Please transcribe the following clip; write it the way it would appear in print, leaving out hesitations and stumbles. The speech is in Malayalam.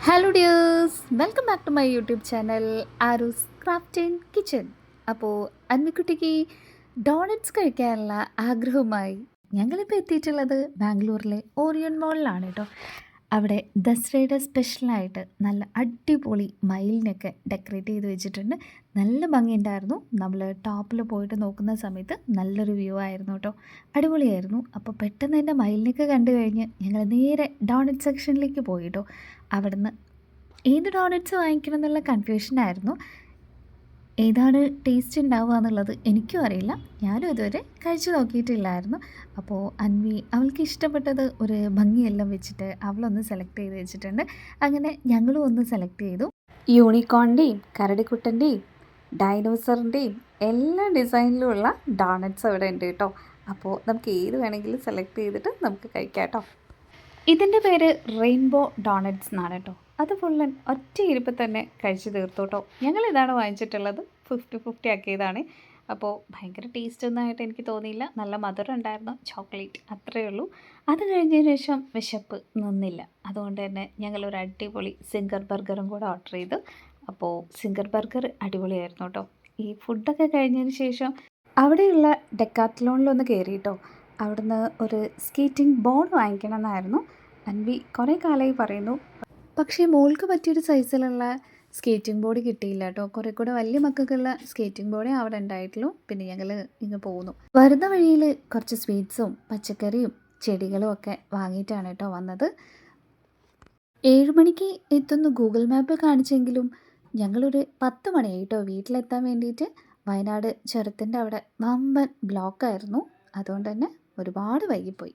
Hello dears, welcome back to my YouTube channel Aaru's craft and kitchen. അപ്പോൾ അന്മിക്കുട്ടിക്ക് ഡോണറ്റ്സ് കഴിക്കാനുള്ള ആഗ്രഹവുമായി ഞങ്ങളിപ്പോൾ എത്തിയിട്ടുള്ളത് ബാംഗ്ലൂരിലെ ഓറിയൻ മോളിലാണ് കേട്ടോ. അവിടെ ദസറയുടെ സ്പെഷ്യലായിട്ട് നല്ല അടിപൊളി മയിലിനൊക്കെ ഡെക്കറേറ്റ് ചെയ്ത് വെച്ചിട്ടുണ്ട്. നല്ല ഭംഗിയുണ്ടായിരുന്നു. നമ്മൾ ടോപ്പിൽ പോയിട്ട് നോക്കുന്ന സമയത്ത് നല്ലൊരു വ്യൂ ആയിരുന്നു കേട്ടോ. അടിപൊളിയായിരുന്നു. അപ്പോൾ പെട്ടെന്ന് തന്നെ മയിലിനൊക്കെ കണ്ടു കഴിഞ്ഞ് ഞങ്ങൾ നേരെ ഡോണറ്റ് സെക്ഷനിലേക്ക് പോയി കേട്ടോ. അവിടുന്ന് ഏത് ഡോണറ്റ്സ് വാങ്ങിക്കണം എന്നുള്ള കൺഫ്യൂഷനായിരുന്നു. ഏതാണ് ടേസ്റ്റ് ഉണ്ടാവുക എന്നുള്ളത് എനിക്കും അറിയില്ല, ഞാനും ഇതുവരെ കഴിച്ചു നോക്കിയിട്ടില്ലായിരുന്നു. അപ്പോൾ അൻവി അവൾക്ക് ഇഷ്ടപ്പെട്ടത് ഒരു ഭംഗിയെല്ലാം വെച്ചിട്ട് അവളൊന്ന് സെലക്ട് ചെയ്ത് വെച്ചിട്ടുണ്ട്. അങ്ങനെ ഞങ്ങളും ഒന്ന് സെലക്ട് ചെയ്തു. യൂണിക്കോണിൻ്റെയും കരടിക്കുട്ടൻ്റെയും ഡൈനോസറിൻ്റെയും എല്ലാ ഡിസൈനിലുമുള്ള ഡോണറ്റ്സ് അവിടെ ഉണ്ട് കേട്ടോ. അപ്പോൾ നമുക്ക് ഏത് വേണമെങ്കിലും സെലക്ട് ചെയ്തിട്ട് നമുക്ക് കഴിക്കാം കേട്ടോ. ഇതിൻ്റെ പേര് റെയിൻബോ ഡോണറ്റ്സ് എന്നാണ് കേട്ടോ. അത് ഫുള്ളൻ ഒറ്റ ഇരിപ്പ് തന്നെ കഴിച്ച് തീർത്തു കേട്ടോ. ഞങ്ങളിതാണ് വാങ്ങിച്ചിട്ടുള്ളത്. 50-50 ആക്കിയതാണ്. അപ്പോൾ ഭയങ്കര ടേസ്റ്റ് ഒന്നായിട്ട് എനിക്ക് തോന്നിയില്ല. നല്ല മധുരം ഉണ്ടായിരുന്നു, ചോക്ലേറ്റ് അത്രയേ ഉള്ളൂ. അത് കഴിഞ്ഞതിന് ശേഷം വിശപ്പ് നിന്നില്ല. അതുകൊണ്ട് തന്നെ ഞങ്ങളൊരു അടിപൊളി സിംഗർ ബർഗറും കൂടെ ഓർഡർ ചെയ്തു. അപ്പോൾ സിംഗർ ബർഗർ അടിപൊളിയായിരുന്നു കേട്ടോ. ഈ ഫുഡൊക്കെ കഴിഞ്ഞതിന് ശേഷം അവിടെയുള്ള ഡെക്കാത്ലോണിലൊന്ന് കയറി കേട്ടോ. അവിടുന്ന് ഒരു സ്കേറ്റിംഗ് ബോർഡ് വാങ്ങിക്കണം എന്നായിരുന്നു അൻവി കുറേ കാലമായി പറയുന്നു. പക്ഷേ മോൾക്ക് പറ്റിയൊരു സൈസിലുള്ള സ്കേറ്റിംഗ് ബോർഡ് കിട്ടിയില്ല കേട്ടോ. കുറേ കൂടെ വലിയ മക്കൾക്കുള്ള സ്കേറ്റിംഗ് ബോർഡേ അവിടെ ഉണ്ടായിട്ടുള്ളൂ. പിന്നെ ഞങ്ങൾ ഇങ്ങ് പോകുന്നു. വരുന്ന വഴിയിൽ കുറച്ച് സ്വീറ്റ്സും പച്ചക്കറിയും ചെടികളും ഒക്കെ വാങ്ങിയിട്ടാണ് കേട്ടോ വന്നത്. 7 മണിക്ക് എത്തുന്നു ഗൂഗിൾ മാപ്പിൽ കാണിച്ചെങ്കിലും ഞങ്ങളൊരു 10 മണിയായി കേട്ടോ വീട്ടിലെത്താൻ വേണ്ടിയിട്ട്. വയനാട് ചുരത്തിൻ്റെ അവിടെ വമ്പൻ ബ്ലോക്കായിരുന്നു. അതുകൊണ്ട് തന്നെ ഒരുപാട് വൈകിപ്പോയി.